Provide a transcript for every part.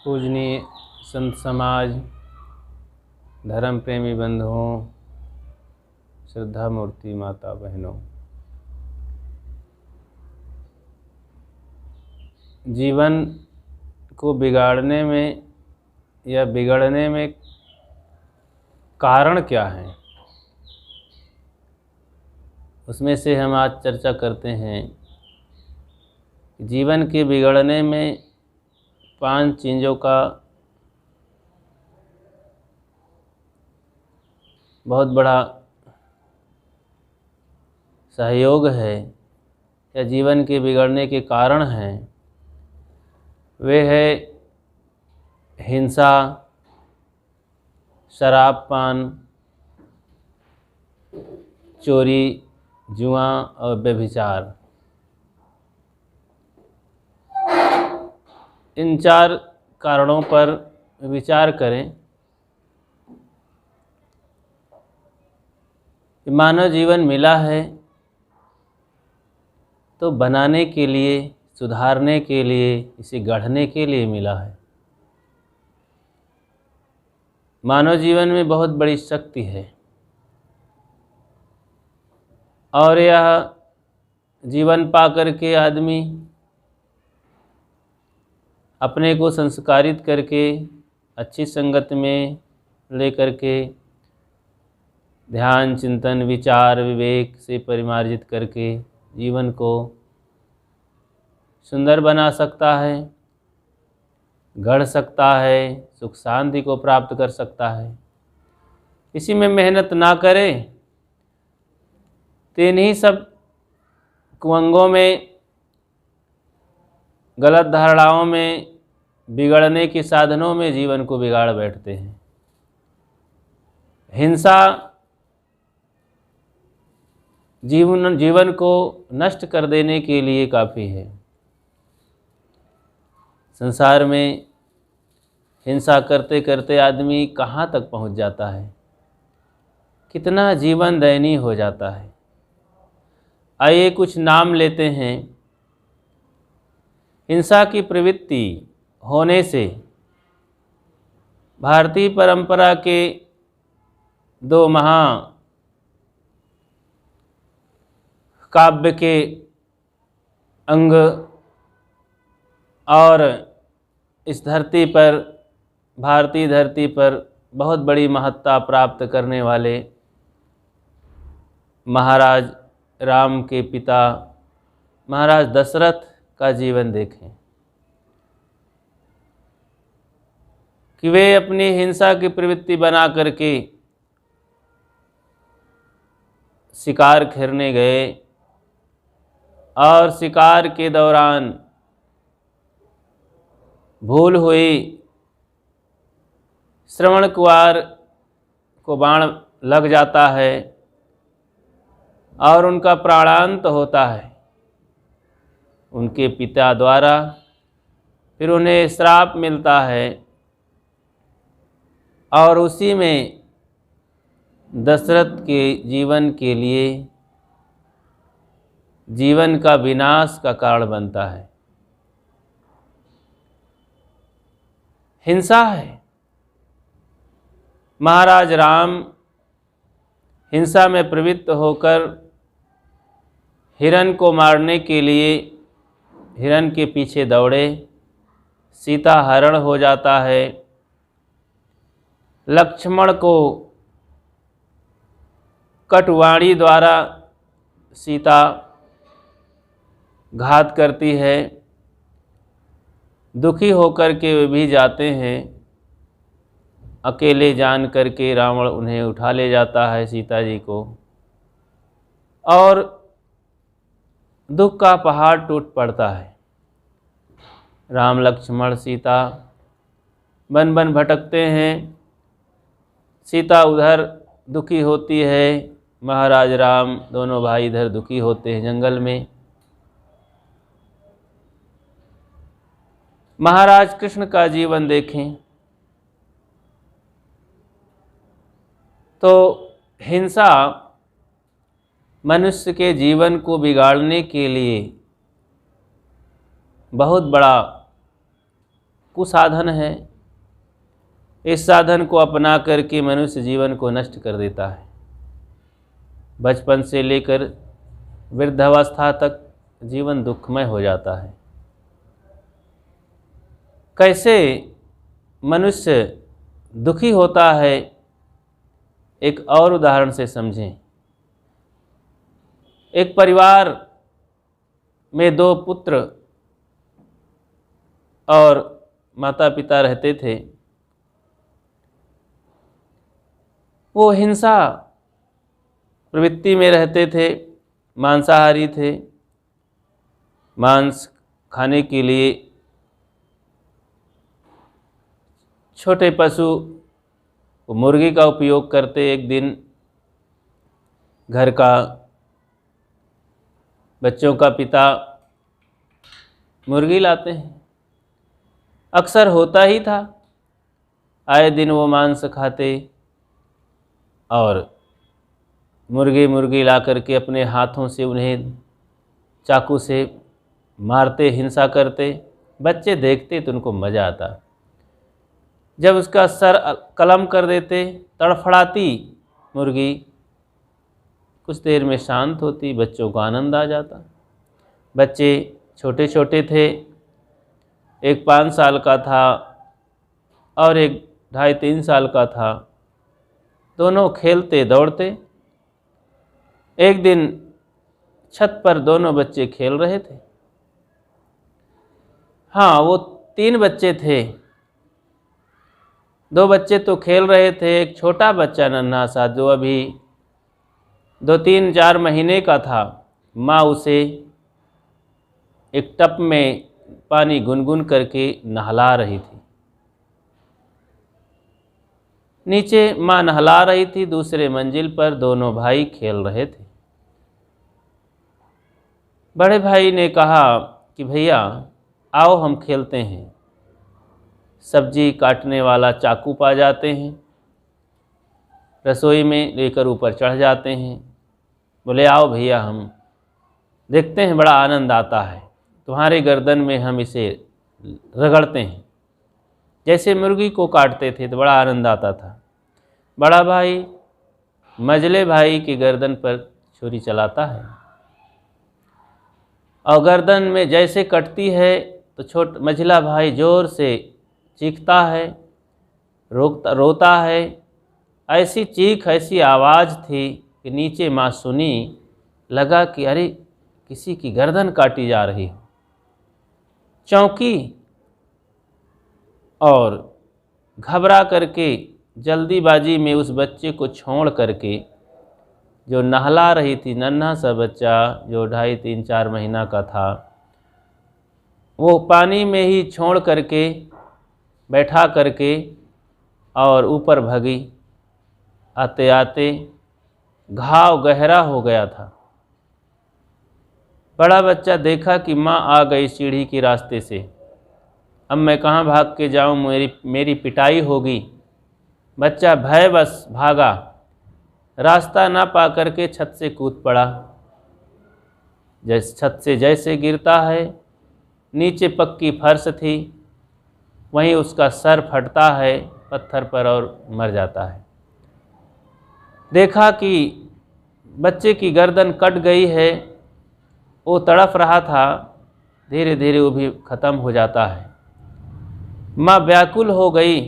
पूजनीय संत समाज, धर्म प्रेमी बंधुओं, श्रद्धा मूर्ति माता बहनों, जीवन को बिगाड़ने में या बिगड़ने में कारण क्या है, उसमें से हम आज चर्चा करते हैं। जीवन के बिगड़ने में 5 चीज़ों का बहुत बड़ा सहयोग है या जीवन के बिगड़ने के कारण हैं। वे है हिंसा, शराब पान, चोरी, जुआ और व्यभिचार। इन 4 कारणों पर विचार करें। मानव जीवन मिला है तो बनाने के लिए, सुधारने के लिए, इसे गढ़ने के लिए मिला है। मानव जीवन में बहुत बड़ी शक्ति है और यह जीवन पा करके आदमी अपने को संस्कारित करके, अच्छी संगत में लेकर के, ध्यान, चिंतन, विचार, विवेक से परिमार्जित करके जीवन को सुंदर बना सकता है, गढ़ सकता है, सुख शांति को प्राप्त कर सकता है। इसी में मेहनत ना करे तो इन्हीं सब कुअंगों में, गलत धारणाओं में, बिगड़ने के साधनों में जीवन को बिगाड़ बैठते हैं। हिंसा जीवन को नष्ट कर देने के लिए काफ़ी है। संसार में हिंसा करते करते आदमी कहाँ तक पहुँच जाता है, कितना जीवन दयनीय हो जाता है। आइए कुछ नाम लेते हैं। हिंसा की प्रवृत्ति होने से भारतीय परंपरा के 2 काव्य के अंग और इस धरती पर, भारतीय धरती पर बहुत बड़ी महत्ता प्राप्त करने वाले महाराज राम के पिता महाराज दशरथ का जीवन देखें कि वे अपनी हिंसा की प्रवृत्ति बना करके शिकार खेलने गए और शिकार के दौरान भूल हुई, श्रवण कुमार को बाण लग जाता है और उनका प्राणांत होता है उनके पिता द्वारा। फिर उन्हें श्राप मिलता है और उसी में दशरथ के जीवन के लिए जीवन का विनाश का कारण बनता है। हिंसा है। महाराज राम हिंसा में प्रवृत्त होकर हिरण को मारने के लिए हिरण के पीछे दौड़े। सीता हरण हो जाता है। लक्ष्मण को कटुवाणी द्वारा सीता घात करती है। दुखी होकर के वे भी जाते हैं। अकेले जान करके रावण उन्हें उठा ले जाता है, सीता जी को, और दुख का पहाड़ टूट पड़ता है। राम, लक्ष्मण, सीता वन वन भटकते हैं। सीता उधर दुखी होती है, महाराज राम, दोनों भाई इधर दुखी होते हैं जंगल में। महाराज कृष्ण का जीवन देखें तो हिंसा मनुष्य के जीवन को बिगाड़ने के लिए बहुत बड़ा कुसाधन है। इस साधन को अपना करके मनुष्य जीवन को नष्ट कर देता है। बचपन से लेकर वृद्धावस्था तक जीवन दुखमय हो जाता है। कैसे मनुष्य दुखी होता है, एक और उदाहरण से समझें। एक परिवार में 2 पुत्र और माता पिता रहते थे। वो हिंसा प्रवृत्ति में रहते थे, मांसाहारी थे। मांस खाने के लिए छोटे पशु मुर्गी का उपयोग करते। एक दिन घर का बच्चों का पिता मुर्गी लाते हैं। अक्सर होता ही था, आए दिन वो मांस खाते और मुर्गी ला करके अपने हाथों से उन्हें चाकू से मारते, हिंसा करते। बच्चे देखते तो उनको मज़ा आता। जब उसका सर कलम कर देते, तड़फड़ाती मुर्गी कुछ देर में शांत होती, बच्चों को आनंद आ जाता। बच्चे छोटे छोटे थे, एक 5 साल का था और एक 2.5-3 साल का था। दोनों खेलते दौड़ते। एक दिन छत पर दोनों बच्चे खेल रहे थे। हाँ, वो 3 बच्चे थे। 2 बच्चे तो खेल रहे थे। एक छोटा बच्चा नन्हा सा जो अभी 2-3-4 महीने का था, माँ उसे एक टब में पानी गुनगुन करके नहला रही थी। नीचे माँ नहला रही थी, दूसरे मंजिल पर दोनों भाई खेल रहे थे। बड़े भाई ने कहा कि भैया आओ हम खेलते हैं। सब्जी काटने वाला चाकू पा जाते हैं, रसोई में लेकर ऊपर चढ़ जाते हैं। बोले आओ भैया हम देखते हैं, बड़ा आनंद आता है। तुम्हारे गर्दन में हम इसे रगड़ते हैं। जैसे मुर्गी को काटते थे तो बड़ा आनंद आता था। बड़ा भाई मझले भाई की गर्दन पर छुरी चलाता है और गर्दन में जैसे कटती है तो मझला भाई जोर से चीखता है, रोता है। ऐसी चीख, ऐसी आवाज़ थी कि नीचे माँ सुनी, लगा कि अरे किसी की गर्दन काटी जा रही हो। चौंकी और घबरा करके जल्दीबाजी में उस बच्चे को छोड़ करके, जो नहला रही थी, नन्हा सा बच्चा जो 2.5-3-4 महीना का था, वो पानी में ही छोड़ करके बैठा करके और ऊपर भागी। आते आते घाव गहरा हो गया था। बड़ा बच्चा देखा कि माँ आ गई सीढ़ी के रास्ते से। अब मैं कहाँ भाग के जाऊँ, मेरी पिटाई होगी। बच्चा भयवश भागा, रास्ता ना पा करके छत से कूद पड़ा। छत से जैसे गिरता है, नीचे पक्की फर्श थी, वहीं उसका सर फटता है पत्थर पर और मर जाता है। देखा कि बच्चे की गर्दन कट गई है, वो तड़फ रहा था, धीरे धीरे वो भी ख़त्म हो जाता है। माँ व्याकुल हो गई,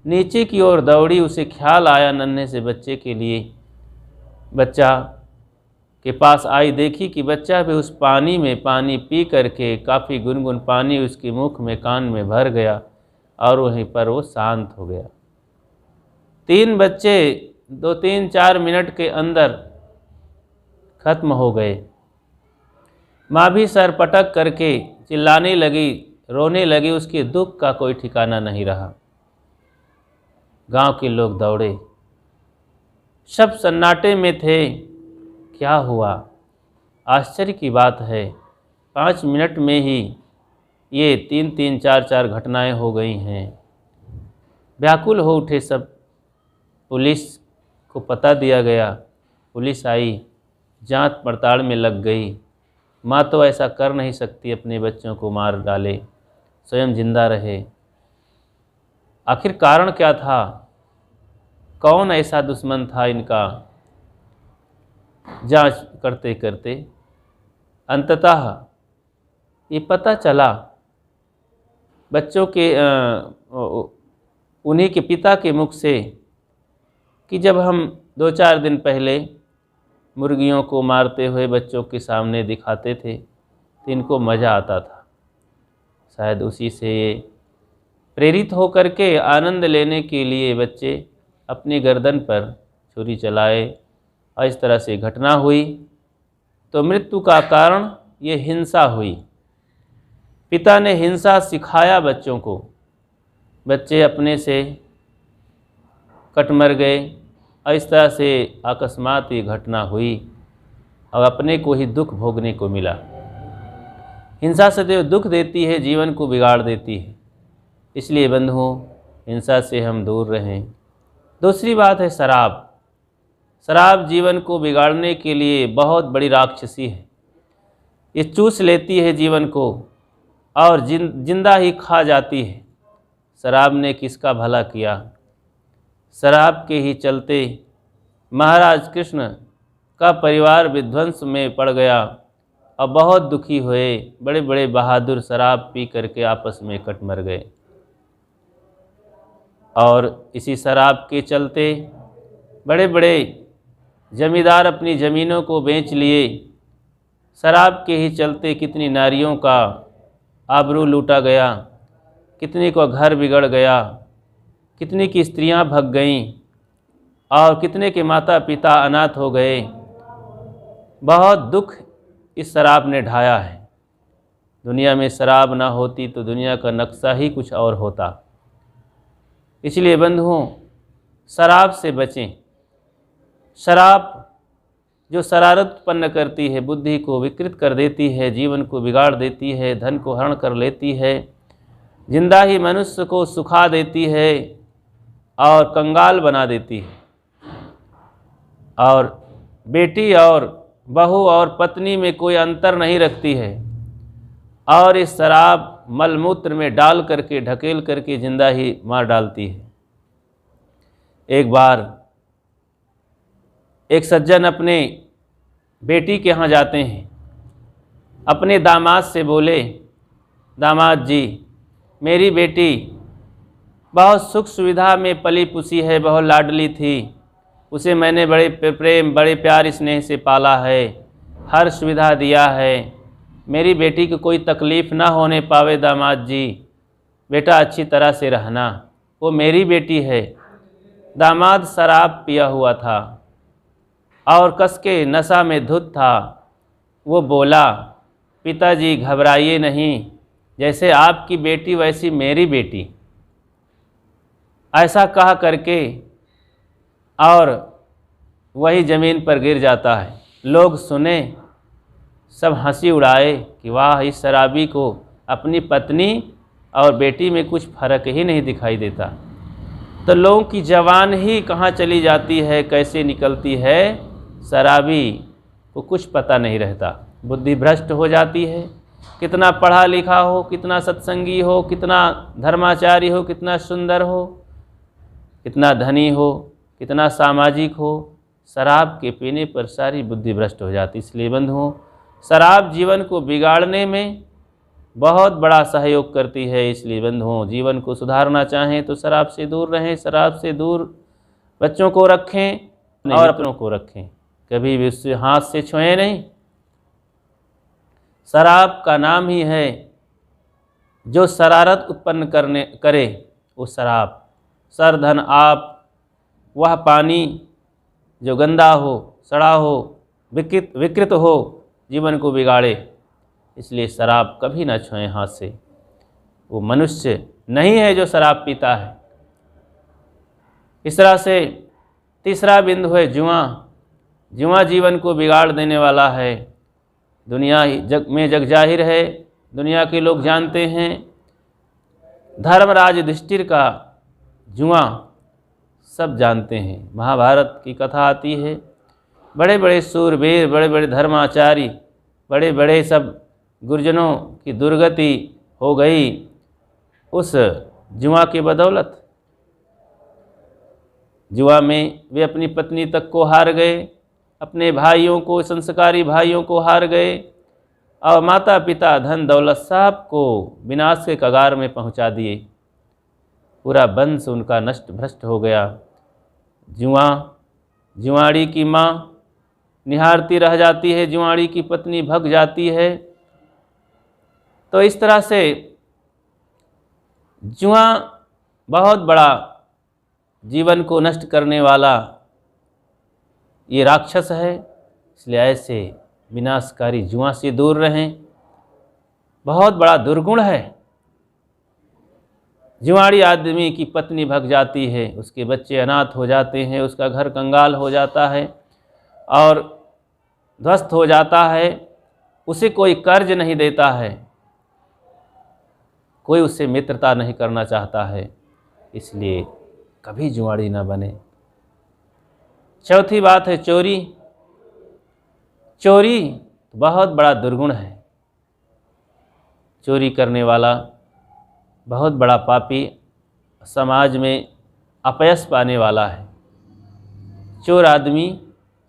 नीचे की ओर दौड़ी। उसे ख्याल आया नन्हे से बच्चे के लिए। बच्चा के पास आई, देखी कि बच्चा भी उस पानी में पानी पी करके काफ़ी गुनगुन पानी उसके मुख में, कान में भर गया और वहीं पर वो शांत हो गया। 3 बच्चे 2-3-4 मिनट के अंदर खत्म हो गए। माँ भी सर पटक करके चिल्लाने लगी, रोने लगी। उसके दुख का कोई ठिकाना नहीं रहा। गांव के लोग दौड़े, सब सन्नाटे में थे। क्या हुआ? आश्चर्य की बात है, 5 मिनट में ही ये 3-3, 4-4 घटनाएं हो गई हैं। व्याकुल हो उठे सब। पुलिस को पता दिया गया, पुलिस आई, जांच पड़ताल में लग गई। माँ तो ऐसा कर नहीं सकती, अपने बच्चों को मार डाले, स्वयं जिंदा रहे। आखिर कारण क्या था, कौन ऐसा दुश्मन था इनका। जांच करते करते अंततः ये पता चला बच्चों के उन्हीं के पिता के मुख से कि जब हम 2-4 दिन पहले मुर्गियों को मारते हुए बच्चों के सामने दिखाते थे तो इनको मज़ा आता था। शायद उसी से ये प्रेरित होकर के आनंद लेने के लिए बच्चे अपनी गर्दन पर छुरी चलाए और इस तरह से घटना हुई। तो मृत्यु का कारण ये हिंसा हुई। पिता ने हिंसा सिखाया बच्चों को, बच्चे अपने से कट मर गए और इस तरह से अकस्मात ये घटना हुई और अपने को ही दुख भोगने को मिला। हिंसा सदैव दुख देती है, जीवन को बिगाड़ देती है। इसलिए बंधुओं, हिंसा से हम दूर रहें। दूसरी बात है शराब। शराब जीवन को बिगाड़ने के लिए बहुत बड़ी राक्षसी है। ये चूस लेती है जीवन को और जिंदा ही खा जाती है। शराब ने किसका भला किया। शराब के ही चलते महाराज कृष्ण का परिवार विध्वंस में पड़ गया और बहुत दुखी हुए। बड़े बड़े बहादुर शराब पी करके आपस में कट मर गए और इसी शराब के चलते बड़े बड़े जमींदार अपनी ज़मीनों को बेच लिए। शराब के ही चलते कितनी नारियों का आबरू लूटा गया, कितनी को घर बिगड़ गया, कितनी की स्त्रियां भग गईं और कितने के माता पिता अनाथ हो गए। बहुत दुख इस शराब ने ढाया है। दुनिया में शराब ना होती तो दुनिया का नक्शा ही कुछ और होता। इसलिए बंधुओं, शराब से बचें। शराब जो शरारत उत्पन्न करती है, बुद्धि को विकृत कर देती है, जीवन को बिगाड़ देती है, धन को हरण कर लेती है, जिंदा ही मनुष्य को सुखा देती है और कंगाल बना देती है। और बेटी और बहू और पत्नी में कोई अंतर नहीं रखती है और इस शराब मलमूत्र में डाल करके ढकेल करके जिंदा ही मार डालती है। एक बार एक सज्जन अपने बेटी के यहाँ जाते हैं। अपने दामाद से बोले, दामाद जी, मेरी बेटी बहुत सुख सुविधा में पली पुसी है, बहुत लाडली थी, उसे मैंने बड़े प्रेम बड़े प्यार स्नेह से पाला है, हर सुविधा दिया है। मेरी बेटी को कोई तकलीफ़ ना होने पावे दामाद जी, बेटा अच्छी तरह से रहना, वो मेरी बेटी है। दामाद शराब पिया हुआ था और कस के नशा में धुत था। वो बोला, पिताजी घबराइए नहीं, जैसे आपकी बेटी वैसी मेरी बेटी। ऐसा कहा करके और वही ज़मीन पर गिर जाता है। लोग सुने, सब हंसी उड़ाए कि वाह, इस शराबी को अपनी पत्नी और बेटी में कुछ फ़र्क ही नहीं दिखाई देता। तो लोगों की जवान ही कहाँ चली जाती है, कैसे निकलती है, शराबी को कुछ पता नहीं रहता। बुद्धि भ्रष्ट हो जाती है। कितना पढ़ा लिखा हो, कितना सत्संगी हो, कितना धर्माचारी हो, कितना सुंदर हो, कितना धनी हो, कितना सामाजिक हो, शराब के पीने पर सारी बुद्धि भ्रष्ट हो जाती। इसलिए बंधुओं, शराब जीवन को बिगाड़ने में बहुत बड़ा सहयोग करती है। इसलिए बंधुओं, जीवन को सुधारना चाहें तो शराब से दूर रहें। शराब से दूर बच्चों को रखें और अपनों को रखें। कभी भी उससे हाथ से छुएं नहीं। शराब का नाम ही है जो शरारत उत्पन्न करे वो शराब। सर धन आप, वह पानी जो गंदा हो, सड़ा हो, विकृत हो, जीवन को बिगाड़े। इसलिए शराब कभी ना छुएं हाथ से। वो मनुष्य नहीं है जो शराब पीता है। इस तरह से तीसरा बिंदु है जुआ। जुआ जीवन को बिगाड़ देने वाला है। दुनिया जग जाहिर है, दुनिया के लोग जानते हैं। धर्मराज युधिष्ठिर का जुआ सब जानते हैं। महाभारत की कथा आती है। बड़े बड़े सूरवीर, बड़े बड़े धर्माचारी, बड़े बड़े सब गुरुजनों की दुर्गति हो गई उस जुआ की बदौलत। जुआ में वे अपनी पत्नी तक को हार गए, अपने भाइयों को, संस्कारी भाइयों को हार गए और माता पिता, धन दौलत सब को विनाश के कगार में पहुंचा दिए। पूरा वंश उनका नष्ट भ्रष्ट हो गया। जुआड़ी की माँ निहारती रह जाती है, जुआड़ी की पत्नी भग जाती है। तो इस तरह से जुआ बहुत बड़ा जीवन को नष्ट करने वाला ये राक्षस है। इसलिए ऐसे विनाशकारी जुआ से दूर रहें। बहुत बड़ा दुर्गुण है। जुआड़ी आदमी की पत्नी भग जाती है, उसके बच्चे अनाथ हो जाते हैं, उसका घर कंगाल हो जाता है और ध्वस्त हो जाता है। उसे कोई कर्ज नहीं देता है, कोई उससे मित्रता नहीं करना चाहता है। इसलिए कभी जुआड़ी न बने। चौथी बात है चोरी। चोरी बहुत बड़ा दुर्गुण है। चोरी करने वाला बहुत बड़ा पापी, समाज में अपयश पाने वाला है। चोर आदमी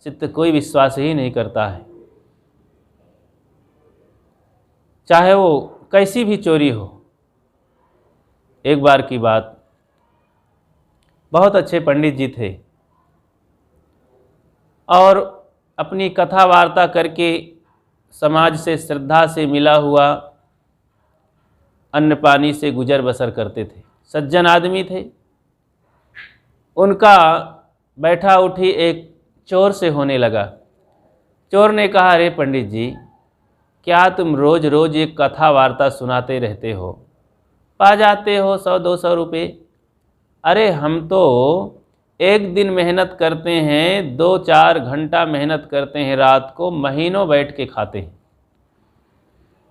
से तो कोई विश्वास ही नहीं करता है, चाहे वो कैसी भी चोरी हो। एक बार की बात, बहुत अच्छे पंडित जी थे और अपनी कथा वार्ता करके समाज से, श्रद्धा से मिला हुआ अन्न पानी से गुजर बसर करते थे। सज्जन आदमी थे। उनका बैठा उठी एक चोर से होने लगा। चोर ने कहा, अरे पंडित जी, क्या तुम रोज़ रोज़ एक कथा वार्ता सुनाते रहते हो, पा जाते हो 100-200 रुपये? अरे हम तो एक दिन मेहनत करते हैं, 2-4 घंटा मेहनत करते हैं, रात को महीनों बैठ के खाते हैं।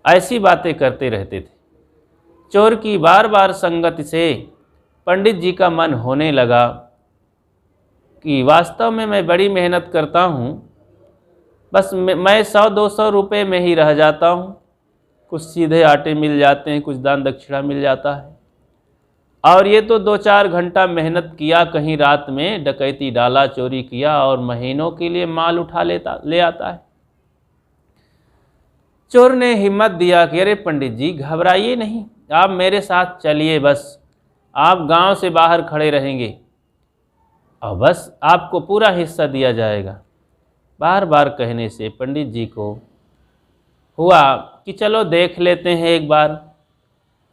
ऐसी बातें करते रहते थे। चोर की बार बार संगत से पंडित जी का मन होने लगा कि वास्तव में मैं बड़ी मेहनत करता हूँ, बस मैं 100-200 रुपये में ही रह जाता हूँ। कुछ सीधे आटे मिल जाते हैं, कुछ दान दक्षिणा मिल जाता है, और ये तो 2-4 घंटा मेहनत किया, कहीं रात में डकैती डाला, चोरी किया और महीनों के लिए माल उठा ले आता है। चोर ने हिम्मत दिया कि अरे पंडित जी, घबराइए नहीं, आप मेरे साथ चलिए, बस आप गांव से बाहर खड़े रहेंगे और बस आपको पूरा हिस्सा दिया जाएगा। बार बार कहने से पंडित जी को हुआ कि चलो देख लेते हैं एक बार।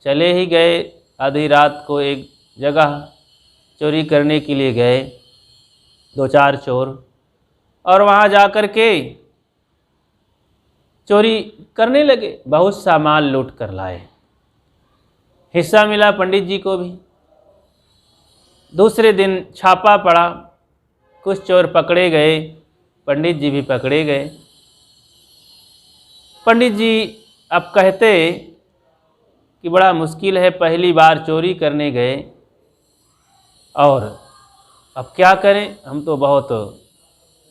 चले ही गए। आधी रात को एक जगह चोरी करने के लिए गए 2-4 चोर, और वहाँ जा कर के चोरी करने लगे। बहुत सा माल लूट कर लाए। हिस्सा मिला पंडित जी को भी। दूसरे दिन छापा पड़ा, कुछ चोर पकड़े गए, पंडित जी भी पकड़े गए। पंडित जी अब कहते कि बड़ा मुश्किल है, पहली बार चोरी करने गए और अब क्या करें, हम तो बहुत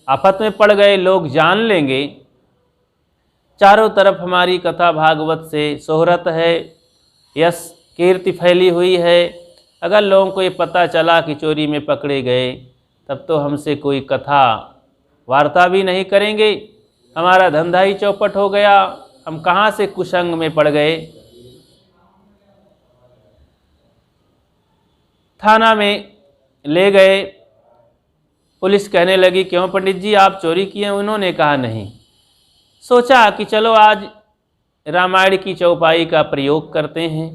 आफत में पड़ गए, लोग जान लेंगे। चारों तरफ हमारी कथा भागवत से शोहरत है, यश कीर्ति फैली हुई है। अगर लोगों को ये पता चला कि चोरी में पकड़े गए, तब तो हमसे कोई कथा वार्ता भी नहीं करेंगे, हमारा धंधा ही चौपट हो गया, हम कहाँ से कुसंग में पड़ गए। थाना में ले गए। पुलिस कहने लगी, क्यों पंडित जी, आप चोरी किए? उन्होंने कहा नहीं। सोचा कि चलो आज रामायण की चौपाई का प्रयोग करते हैं,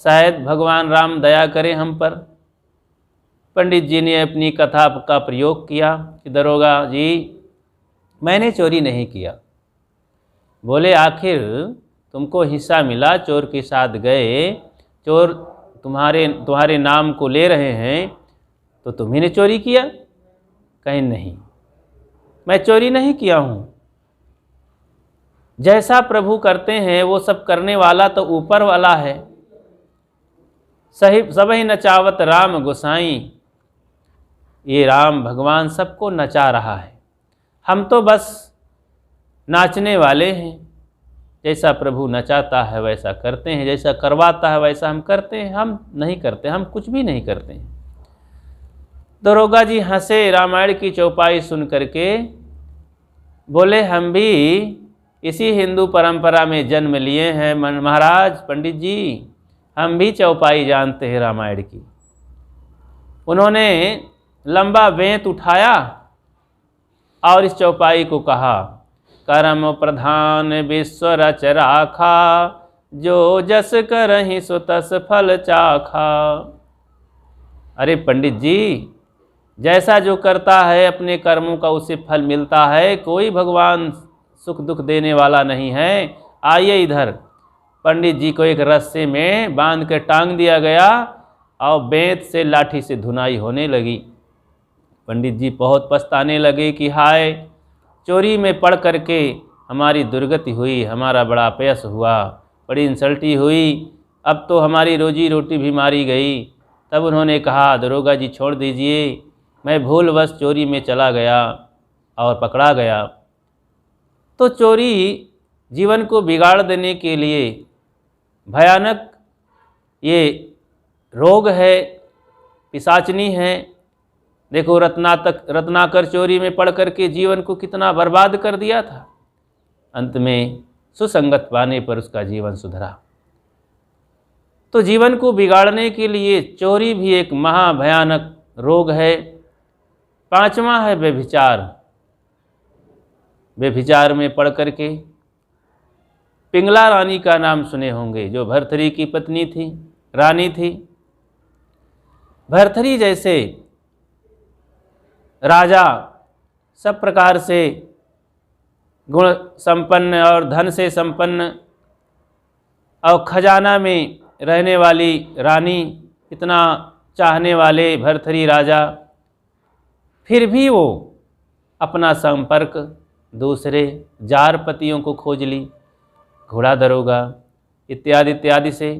शायद भगवान राम दया करें हम पर। पंडित जी ने अपनी कथा का प्रयोग किया कि दरोगा जी, मैंने चोरी नहीं किया। बोले, आखिर तुमको हिस्सा मिला, चोर के साथ गए, चोर तुम्हारे नाम को ले रहे हैं, तो तुम्ही ने चोरी किया? कहीं नहीं, मैं चोरी नहीं किया हूँ। जैसा प्रभु करते हैं वो सब करने वाला तो ऊपर वाला है। सही सबही नचावत राम गोसाई, ये राम भगवान सबको नचा रहा है, हम तो बस नाचने वाले हैं। जैसा प्रभु नचाता है वैसा करते हैं, जैसा करवाता है वैसा हम करते हैं। हम नहीं करते, हम कुछ भी नहीं करते हैं। दरोगा जी हंसे रामायण की चौपाई सुन करके, बोले हम भी इसी हिंदू परंपरा में जन्म लिए हैं महाराज पंडित जी, हम भी चौपाई जानते हैं रामायण की। उन्होंने लंबा बेंत उठाया और इस चौपाई को कहा, करम प्रधान विश्व रच राखा, जो जस करहि सो तस फल चाखा। अरे पंडित जी, जैसा जो करता है अपने कर्मों का उसे फल मिलता है, कोई भगवान सुख दुख देने वाला नहीं है। आइए इधर। पंडित जी को एक रस्से में बांध कर टांग दिया गया और बेंत से लाठी से धुनाई होने लगी। पंडित जी बहुत पछताने लगे कि हाय, चोरी में पड़ करके हमारी दुर्गति हुई, हमारा बड़ा अपयश हुआ, बड़ी इंसल्टी हुई, अब तो हमारी रोजी रोटी भी मारी गई। तब उन्होंने कहा, दरोगा जी छोड़ दीजिए, मैं भूलवश चोरी में चला गया और पकड़ा गया। तो चोरी जीवन को बिगाड़ देने के लिए भयानक ये रोग है, पिशाचनी है। देखो रत्नाकर चोरी में पड़ करके जीवन को कितना बर्बाद कर दिया था, अंत में सुसंगत पाने पर उसका जीवन सुधरा। तो जीवन को बिगाड़ने के लिए चोरी भी एक महाभयानक रोग है। पांचवा है व्यभिचार। व्यभिचार में पड़ करके, पिंगला रानी का नाम सुने होंगे, जो भर्तरी की पत्नी थी, रानी थी। भर्तरी जैसे राजा, सब प्रकार से गुण संपन्न और धन से संपन्न और खजाना में रहने वाली रानी, इतना चाहने वाले भर्तरी राजा, फिर भी वो अपना संपर्क दूसरे जार पतियों को खोज ली, घोड़ा दरोगा इत्यादि इत्यादि से।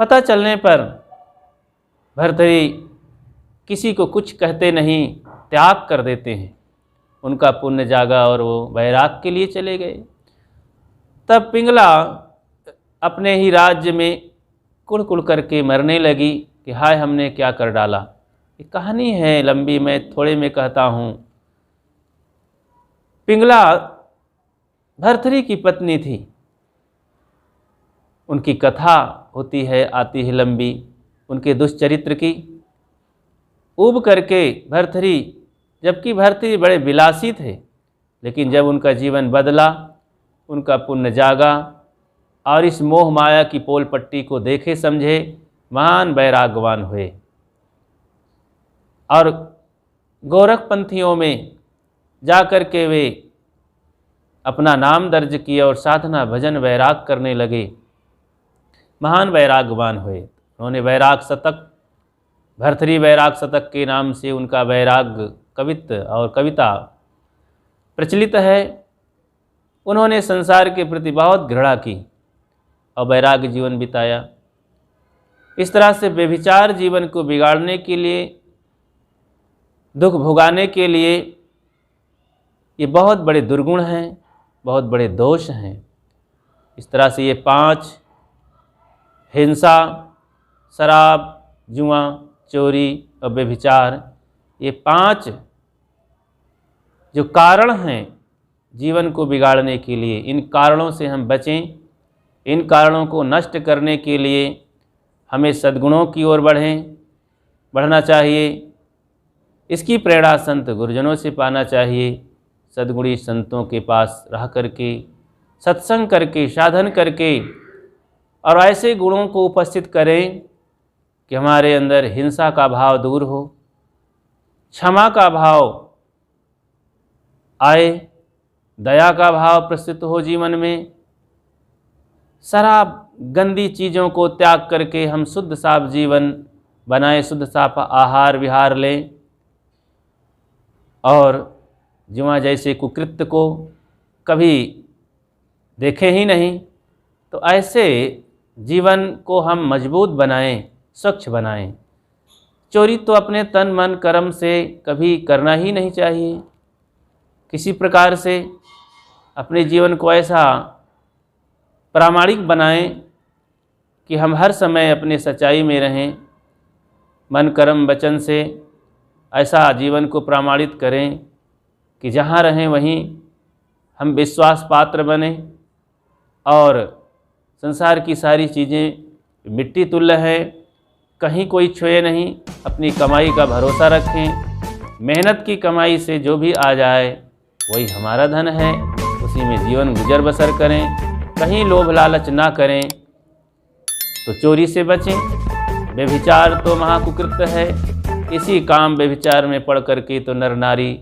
पता चलने पर भर्तरी किसी को कुछ कहते नहीं, त्याग कर देते हैं। उनका पुण्य जागा और वो वैराग के लिए चले गए। तब पिंगला अपने ही राज्य में कुड़ कुड़ करके मरने लगी कि हाय, हमने क्या कर डाला। ये कहानी है लंबी, मैं थोड़े में कहता हूँ। पिंगला भर्तरी की पत्नी थी। उनकी कथा होती है, आती है लंबी, उनके दुष्चरित्र की। ऊब करके भर्तरी, जबकि भर्तरी बड़े विलासी थे, लेकिन जब उनका जीवन बदला, उनका पुण्य जागा और इस मोह माया की पोल पट्टी को देखे समझे महान वैरागवान हुए और गोरखपंथियों में जाकर के वे अपना नाम दर्ज किए और साधना भजन वैराग करने लगे। महान वैरागवान हुए। उन्होंने वैराग शतक, भर्तरी वैराग शतक के नाम से उनका वैराग कवित्व और कविता प्रचलित है। उन्होंने संसार के प्रति बहुत घृणा की और वैराग्य जीवन बिताया। इस तरह से व्यभिचार जीवन को बिगाड़ने के लिए, दुख भोगाने के लिए, ये बहुत बड़े दुर्गुण हैं, बहुत बड़े दोष हैं। इस तरह से ये 5, हिंसा, शराब, जुआ, चोरी और व्यभिचार, ये 5 जो कारण हैं जीवन को बिगाड़ने के लिए, इन कारणों से हम बचें। इन कारणों को नष्ट करने के लिए हमें सद्गुणों की ओर बढ़ना चाहिए। इसकी प्रेरणा संत गुरुजनों से पाना चाहिए। सद्गुणी संतों के पास रह करके, सत्संग करके, साधन करके और ऐसे गुणों को उपस्थित करें कि हमारे अंदर हिंसा का भाव दूर हो, क्षमा का भाव आए, दया का भाव प्रस्तुत हो जीवन में। शराब, गंदी चीज़ों को त्याग करके हम शुद्ध साफ जीवन बनाएं, शुद्ध साफ आहार विहार लें और जुआ जैसे कुकृत्य को कभी देखें ही नहीं। तो ऐसे जीवन को हम मजबूत बनाएं, स्वच्छ बनाएं। चोरी तो अपने तन मन कर्म से कभी करना ही नहीं चाहिए। किसी प्रकार से अपने जीवन को ऐसा प्रामाणिक बनाएं कि हम हर समय अपने सच्चाई में रहें, मन कर्म वचन से ऐसा जीवन को प्रमाणित करें कि जहाँ रहें वहीं हम विश्वास पात्र बने और संसार की सारी चीज़ें मिट्टी तुल्य है, कहीं कोई छुए नहीं। अपनी कमाई का भरोसा रखें, मेहनत की कमाई से जो भी आ जाए वही हमारा धन है, उसी में जीवन गुजर बसर करें। कहीं लोभ लालच ना करें, तो चोरी से बचें। व्यभिचार तो महाकुकृत्य है, इसी काम व्यभिचार में पड़ करके तो नर नारी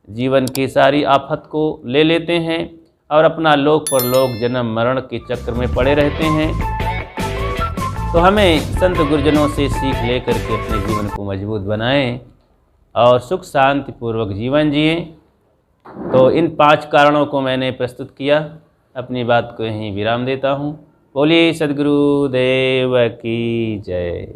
जीवन की सारी आफत को ले लेते हैं और अपना लोक परलोक जन्म मरण के चक्र में पड़े रहते हैं। तो हमें संत गुरुजनों से सीख लेकर के अपने जीवन को मजबूत बनाएं और सुख शांति पूर्वक जीवन जिएं। तो इन 5 कारणों को मैंने प्रस्तुत किया, अपनी बात को यहीं विराम देता हूँ। बोलिए सद्गुरु देव की जय।